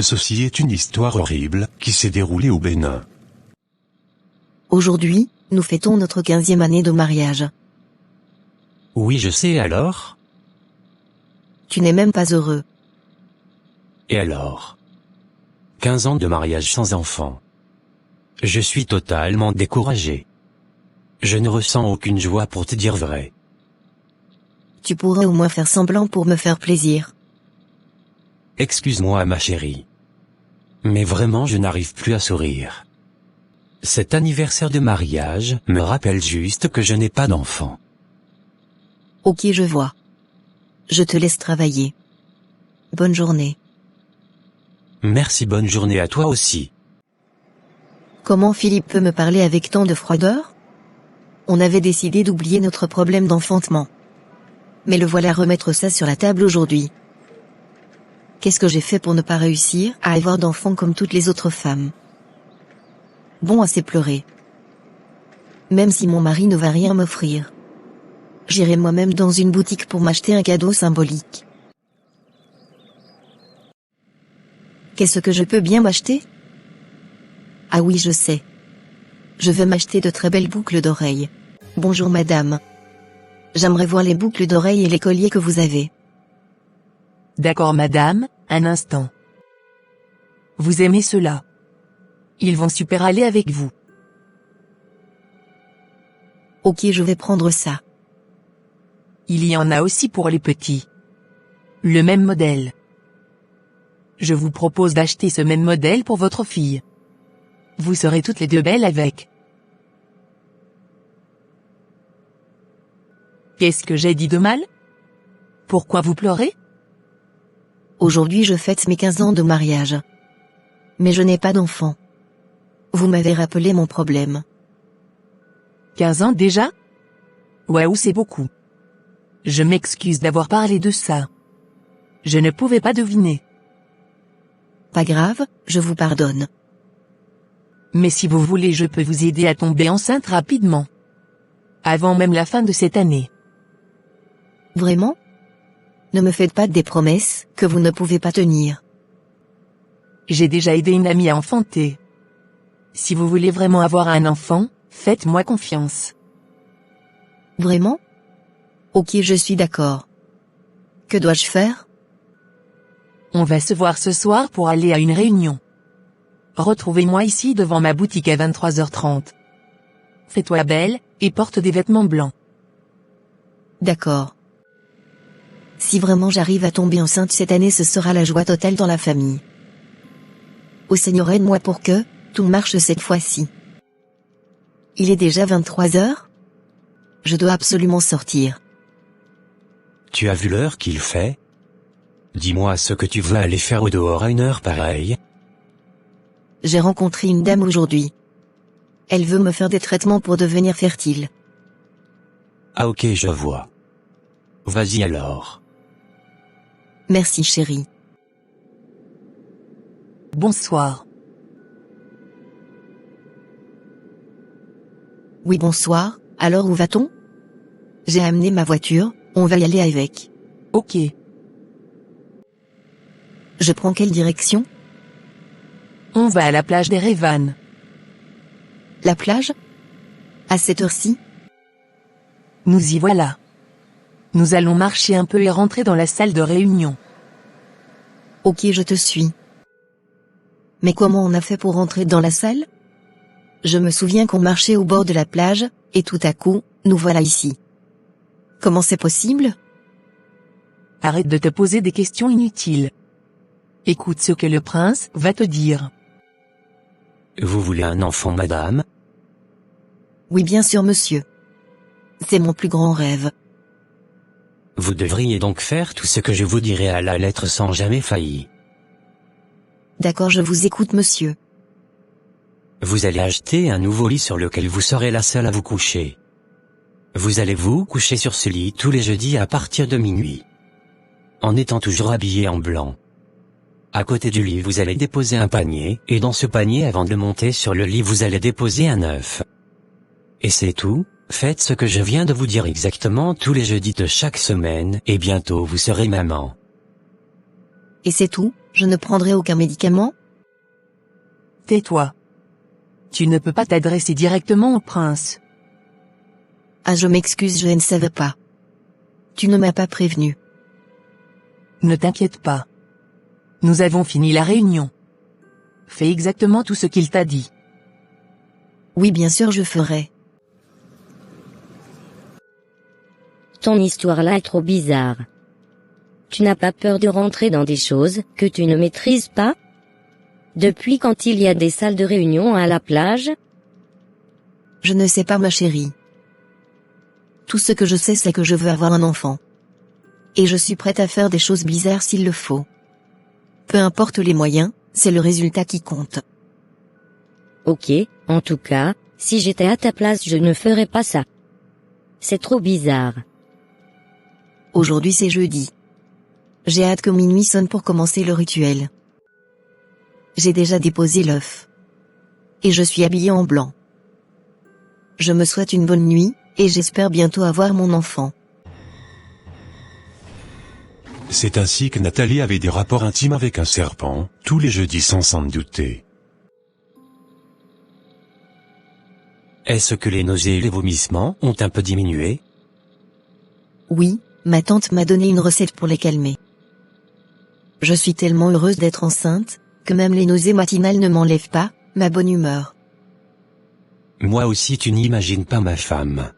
Ceci est une histoire horrible, qui s'est déroulée au Bénin. Aujourd'hui, nous fêtons notre 15e année de mariage. Oui, je sais alors. Tu n'es même pas heureux. Et alors? 15 ans de mariage sans enfant. Je suis totalement découragé. Je ne ressens aucune joie pour te dire vrai. Tu pourrais au moins faire semblant pour me faire plaisir. Excuse-moi ma chérie. Mais vraiment je n'arrive plus à sourire. Cet anniversaire de mariage me rappelle juste que je n'ai pas d'enfant. Ok, je vois. Je te laisse travailler. Bonne journée. Merci, bonne journée à toi aussi. Comment Philippe peut me parler avec tant de froideur? On avait décidé d'oublier notre problème d'enfantement. Mais le voilà remettre ça sur la table aujourd'hui. Qu'est-ce que j'ai fait pour ne pas réussir à avoir d'enfants comme toutes les autres femmes? Bon, assez pleurer. Même si mon mari ne va rien m'offrir. J'irai moi-même dans une boutique pour m'acheter un cadeau symbolique. Qu'est-ce que je peux bien m'acheter? Ah oui, je sais. Je veux m'acheter de très belles boucles d'oreilles. Bonjour madame. J'aimerais voir les boucles d'oreilles et les colliers que vous avez. D'accord madame, un instant. Vous aimez cela? Ils vont super aller avec vous. Ok, je vais prendre ça. Il y en a aussi pour les petits. Le même modèle. Je vous propose d'acheter ce même modèle pour votre fille. Vous serez toutes les deux belles avec. Qu'est-ce que j'ai dit de mal? Pourquoi vous pleurez? Aujourd'hui je fête mes 15 ans de mariage. Mais je n'ai pas d'enfant. Vous m'avez rappelé mon problème. 15 ans déjà? Waouh, c'est beaucoup. Je m'excuse d'avoir parlé de ça. Je ne pouvais pas deviner. Pas grave, je vous pardonne. Mais si vous voulez, je peux vous aider à tomber enceinte rapidement. Avant même la fin de cette année. Vraiment? Ne me faites pas des promesses que vous ne pouvez pas tenir. J'ai déjà aidé une amie à enfanter. Si vous voulez vraiment avoir un enfant, faites-moi confiance. Vraiment? Ok, je suis d'accord. Que dois-je faire? On va se voir ce soir pour aller à une réunion. Retrouvez-moi ici devant ma boutique à 23h30. Fais-toi belle, et porte des vêtements blancs. D'accord. Si vraiment j'arrive à tomber enceinte cette année, ce sera la joie totale dans la famille. Ô Seigneur, aide-moi pour que tout marche cette fois-ci. Il est déjà 23h? Je dois absolument sortir. Tu as vu l'heure qu'il fait? Dis-moi ce que tu veux aller faire au dehors à une heure pareille. J'ai rencontré une dame aujourd'hui. Elle veut me faire des traitements pour devenir fertile. Ah ok, je vois. Vas-y alors. Merci chérie. Bonsoir. Oui, bonsoir, alors où va-t-on? J'ai amené ma voiture, on va y aller avec. Ok. Je prends quelle direction? On va à la plage d'Erevan. La plage? À cette heure-ci? Nous y voilà. Nous allons marcher un peu et rentrer dans la salle de réunion. Ok, je te suis. Mais comment on a fait pour rentrer dans la salle? Je me souviens qu'on marchait au bord de la plage, et tout à coup, nous voilà ici. Comment c'est possible? Arrête de te poser des questions inutiles. Écoute ce que le prince va te dire. Vous voulez un enfant, madame? Oui, bien sûr, monsieur. C'est mon plus grand rêve. Vous devriez donc faire tout ce que je vous dirai à la lettre sans jamais faillir. D'accord, je vous écoute, monsieur. Vous allez acheter un nouveau lit sur lequel vous serez la seule à vous coucher. Vous allez vous coucher sur ce lit tous les jeudis à partir de minuit. En étant toujours habillé en blanc. À côté du lit, vous allez déposer un panier, et dans ce panier, avant de monter sur le lit, vous allez déposer un œuf. Et c'est tout. Faites ce que je viens de vous dire exactement tous les jeudis de chaque semaine, et bientôt vous serez maman. Et c'est tout, je ne prendrai aucun médicament? Tais-toi. Tu ne peux pas t'adresser directement au prince. Ah, je m'excuse, je ne savais pas. Tu ne m'as pas prévenu. Ne t'inquiète pas. Nous avons fini la réunion. Fais exactement tout ce qu'il t'a dit. Oui, bien sûr, je ferai. Ton histoire là est trop bizarre. Tu n'as pas peur de rentrer dans des choses que tu ne maîtrises pas? Depuis quand il y a des salles de réunion à la plage? Je ne sais pas, ma chérie. Tout ce que je sais, c'est que je veux avoir un enfant. Et je suis prête à faire des choses bizarres s'il le faut. Peu importe les moyens, c'est le résultat qui compte. Ok, en tout cas, si j'étais à ta place je ne ferais pas ça. C'est trop bizarre. Aujourd'hui c'est jeudi. J'ai hâte que minuit sonne pour commencer le rituel. J'ai déjà déposé l'œuf. Et je suis habillée en blanc. Je me souhaite une bonne nuit, et j'espère bientôt avoir mon enfant. C'est ainsi que Nathalie avait des rapports intimes avec un serpent, tous les jeudis sans s'en douter. Est-ce que les nausées et les vomissements ont un peu diminué? Oui, ma tante m'a donné une recette pour les calmer. Je suis tellement heureuse d'être enceinte, que même les nausées matinales ne m'enlèvent pas ma bonne humeur. Moi aussi, tu n'imagines pas ma femme.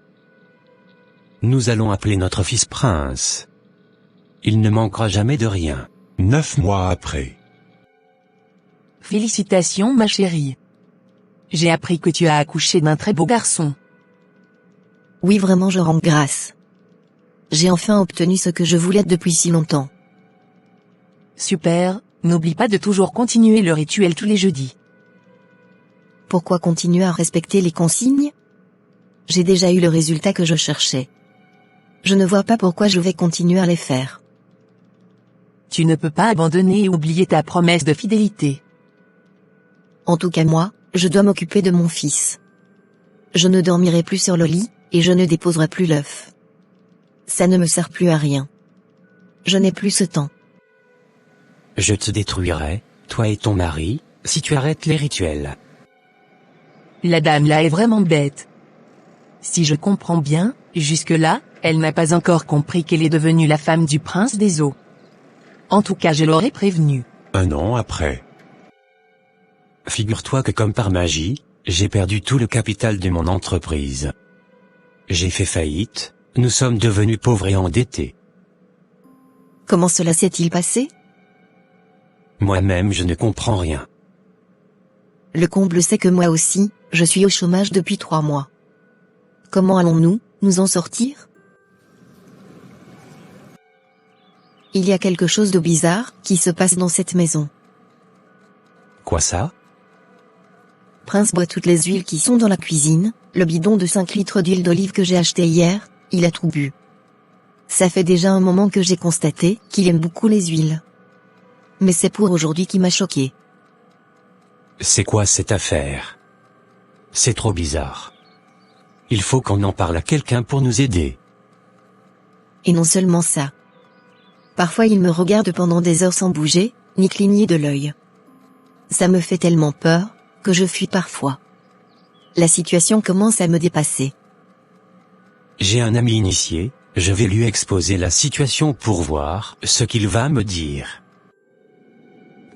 Nous allons appeler notre fils Prince. Il ne manquera jamais de rien. 9 mois après. Félicitations ma chérie. J'ai appris que tu as accouché d'un très beau garçon. Oui, vraiment, je rends grâce. J'ai enfin obtenu ce que je voulais depuis si longtemps. Super, n'oublie pas de toujours continuer le rituel tous les jeudis. Pourquoi continuer à respecter les consignes? J'ai déjà eu le résultat que je cherchais. Je ne vois pas pourquoi je vais continuer à les faire. Tu ne peux pas abandonner et oublier ta promesse de fidélité. En tout cas moi, je dois m'occuper de mon fils. Je ne dormirai plus sur le lit, et je ne déposerai plus l'œuf. Ça ne me sert plus à rien. Je n'ai plus ce temps. Je te détruirai, toi et ton mari, si tu arrêtes les rituels. La dame là est vraiment bête. Si je comprends bien, jusque-là, elle n'a pas encore compris qu'elle est devenue la femme du prince des eaux. En tout cas, je l'aurais prévenue. 1 an après. Figure-toi que comme par magie, j'ai perdu tout le capital de mon entreprise. J'ai fait faillite, nous sommes devenus pauvres et endettés. Comment cela s'est-il passé? Moi-même je ne comprends rien. Le comble c'est que moi aussi, je suis au chômage depuis 3 mois. Comment allons-nous nous en sortir? Il y a quelque chose de bizarre qui se passe dans cette maison. Quoi ça? Prince boit toutes les huiles qui sont dans la cuisine, le bidon de 5 litres d'huile d'olive que j'ai acheté hier, il a tout bu. Ça fait déjà un moment que j'ai constaté qu'il aime beaucoup les huiles. Mais c'est pour aujourd'hui qui m'a choqué. C'est quoi cette affaire? C'est trop bizarre. Il faut qu'on en parle à quelqu'un pour nous aider. Et non seulement ça. Parfois il me regarde pendant des heures sans bouger, ni cligner de l'œil. Ça me fait tellement peur, que je fuis parfois. La situation commence à me dépasser. J'ai un ami initié, je vais lui exposer la situation pour voir ce qu'il va me dire.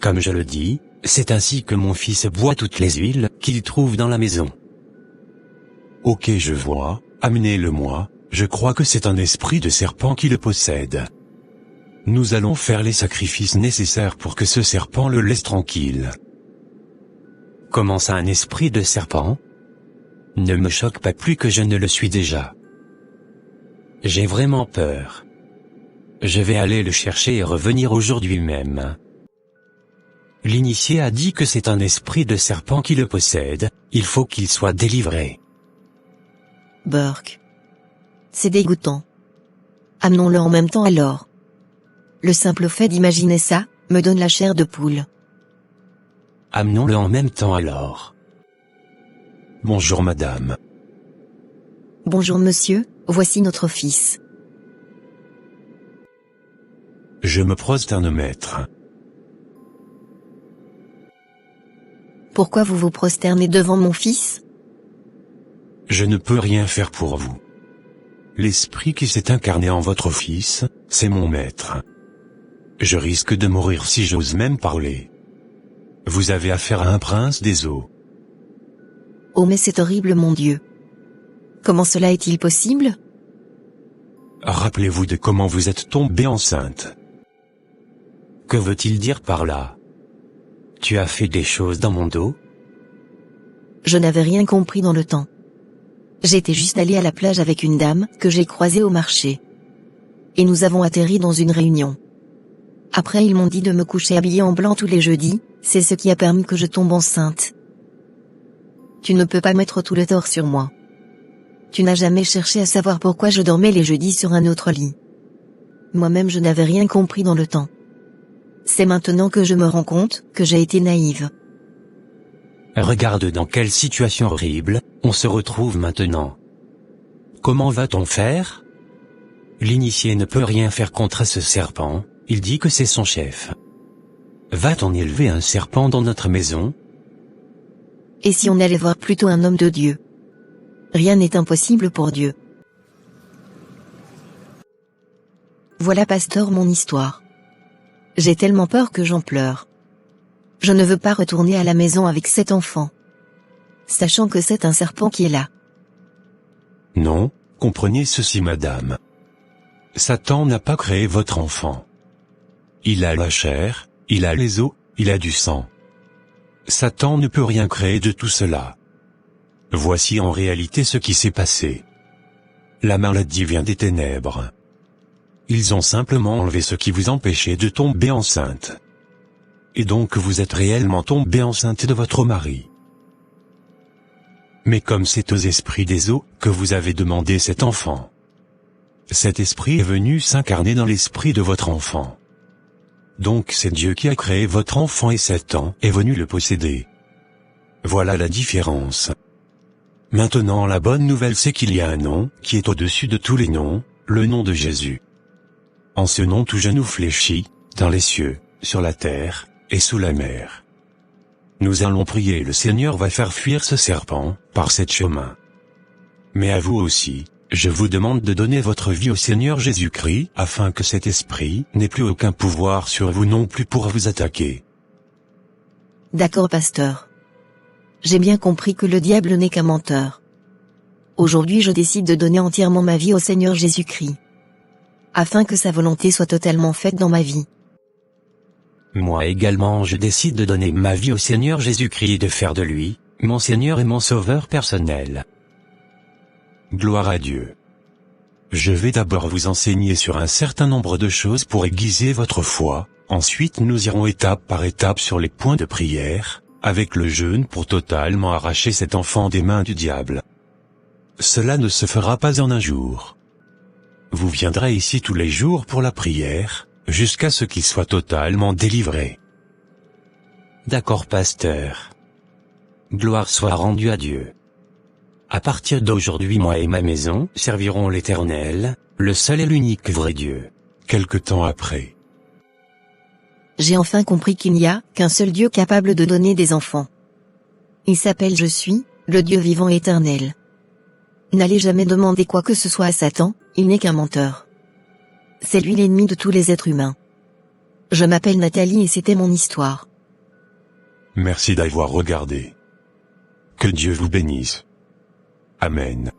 Comme je le dis, c'est ainsi que mon fils boit toutes les huiles qu'il trouve dans la maison. Ok, je vois, amenez-le-moi, je crois que c'est un esprit de serpent qui le possède. Nous allons faire les sacrifices nécessaires pour que ce serpent le laisse tranquille. Comment ça, un esprit de serpent? Ne me choque pas plus que je ne le suis déjà. J'ai vraiment peur. Je vais aller le chercher et revenir aujourd'hui même. L'initié a dit que c'est un esprit de serpent qui le possède, il faut qu'il soit délivré. Burke. C'est dégoûtant. Amenons-le en même temps alors. Le simple fait d'imaginer ça, me donne la chair de poule. Amenons-le en même temps alors. Bonjour madame. Bonjour monsieur, voici notre fils. Je me prosterne maître. Pourquoi vous vous prosternez devant mon fils? Je ne peux rien faire pour vous. L'esprit qui s'est incarné en votre fils, c'est mon maître. Je risque de mourir si j'ose même parler. Vous avez affaire à un prince des eaux. Oh mais c'est horrible mon Dieu. Comment cela est-il possible? Rappelez-vous de comment vous êtes tombée enceinte. Que veut-il dire par là? Tu as fait des choses dans mon dos? Je n'avais rien compris dans le temps. J'étais juste allé à la plage avec une dame que j'ai croisée au marché. Et nous avons atterri dans une réunion. Après ils m'ont dit de me coucher habillée en blanc tous les jeudis, c'est ce qui a permis que je tombe enceinte. Tu ne peux pas mettre tout le tort sur moi. Tu n'as jamais cherché à savoir pourquoi je dormais les jeudis sur un autre lit. Moi-même je n'avais rien compris dans le temps. C'est maintenant que je me rends compte que j'ai été naïve. Regarde dans quelle situation horrible on se retrouve maintenant. Comment va-t-on faire? L'initié ne peut rien faire contre ce serpent, il dit que c'est son chef. Va-t-on élever un serpent dans notre maison? Et si on allait voir plutôt un homme de Dieu? Rien n'est impossible pour Dieu. Voilà pasteur mon histoire. J'ai tellement peur que j'en pleure. Je ne veux pas retourner à la maison avec cet enfant. Sachant que c'est un serpent qui est là. Non, comprenez ceci madame. Satan n'a pas créé votre enfant. Il a la chair, il a les os, il a du sang. Satan ne peut rien créer de tout cela. Voici en réalité ce qui s'est passé. La maladie vient des ténèbres. Ils ont simplement enlevé ce qui vous empêchait de tomber enceinte. Et donc vous êtes réellement tombée enceinte de votre mari. Mais comme c'est aux esprits des eaux que vous avez demandé cet enfant. Cet esprit est venu s'incarner dans l'esprit de votre enfant. Donc c'est Dieu qui a créé votre enfant et Satan est venu le posséder. Voilà la différence. Maintenant la bonne nouvelle c'est qu'il y a un nom qui est au-dessus de tous les noms, le nom de Jésus. En ce nom tout genou fléchit, dans les cieux, sur la terre, et sous la mer. Nous allons prier, le Seigneur va faire fuir ce serpent, par cet chemin. Mais à vous aussi, je vous demande de donner votre vie au Seigneur Jésus-Christ, afin que cet esprit n'ait plus aucun pouvoir sur vous non plus pour vous attaquer. D'accord pasteur. J'ai bien compris que le diable n'est qu'un menteur. Aujourd'hui je décide de donner entièrement ma vie au Seigneur Jésus-Christ. Afin que sa volonté soit totalement faite dans ma vie. Moi également je décide de donner ma vie au Seigneur Jésus-Christ et de faire de lui, mon Seigneur et mon Sauveur personnel. Gloire à Dieu. Je vais d'abord vous enseigner sur un certain nombre de choses pour aiguiser votre foi, ensuite nous irons étape par étape sur les points de prière, avec le jeûne pour totalement arracher cet enfant des mains du diable. Cela ne se fera pas en un jour. Vous viendrez ici tous les jours pour la prière, jusqu'à ce qu'il soit totalement délivré. D'accord pasteur. Gloire soit rendue à Dieu. À partir d'aujourd'hui moi et ma maison servirons l'Éternel, le seul et l'unique vrai Dieu. Quelque temps après. J'ai enfin compris qu'il n'y a qu'un seul Dieu capable de donner des enfants. Il s'appelle Je suis, le Dieu vivant éternel. N'allez jamais demander quoi que ce soit à Satan, il n'est qu'un menteur. C'est lui l'ennemi de tous les êtres humains. Je m'appelle Nathalie et c'était mon histoire. Merci d'avoir regardé. Que Dieu vous bénisse. Amen.